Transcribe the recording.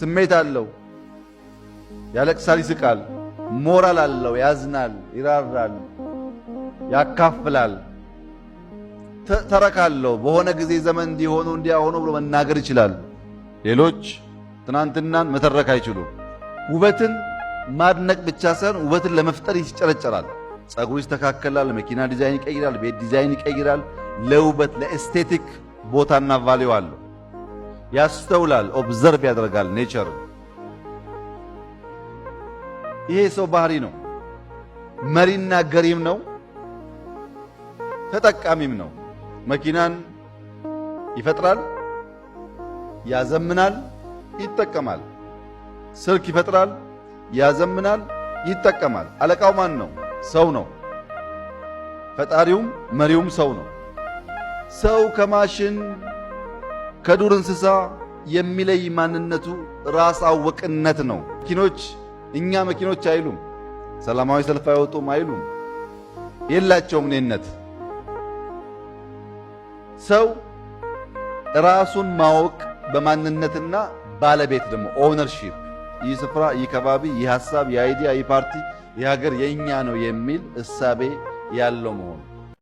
ስሜት አለው፣ ያለቅሳል፣ ይስቃል፣ ሞራል አለው፣ ያዝናል፣ ይራራል፣ ያካፍላል፣ ተረካለው። በሆነ ጊዜ ዘመን እንዲሆኑ እንዲያሆኑ ብሎ መናገር ይችላል። ሌሎች ትናንትናን መተረክ አይችሉም። ውበትን ማድነቅ ብቻ ሳይሆን ውበትን ለመፍጠር ይስጨረጨራል። ጸጉሩ ይስተካከላል፣ መኪና ዲዛይን ይቀይራል፣ ቤት ዲዛይን ይቀይራል። ለውበት ለኤስቴቲክ ቦታና ቫልዩ አለው። ያስተውላል፣ ኦብዘርቭ ያደርጋል ኔቸር። ይሄ ሰው ባህሪ ነው። መሪና ገሪም ነው፣ ተጠቃሚም ነው። መኪናን ይፈጥራል፣ ያዘምናል፣ ይጠቀማል። ስልክ ይፈጥራል፣ ያዘምናል፣ ይጠቀማል። አለቃው ማን ነው? ሰው ነው። ፈጣሪውም መሪውም ሰው ነው። ሰው ከማሽን ከዱር እንስሳ የሚለይ ማንነቱ ራስ አወቅነት ነው። መኪኖች እኛ መኪኖች አይሉም፣ ሰላማዊ ሰልፍ አይወጡም አይሉም፣ የላቸውም እኔነት። ሰው ራሱን ማወቅ በማንነትና ባለቤት ደግሞ ኦውነርሺፕ፣ ይህ ስፍራ፣ ይህ ከባቢ፣ ይህ ሐሳብ፣ ይህ አይዲያ፣ ይህ ፓርቲ፣ ይህ ሀገር የኛ ነው የሚል እሳቤ ያለው መሆኑ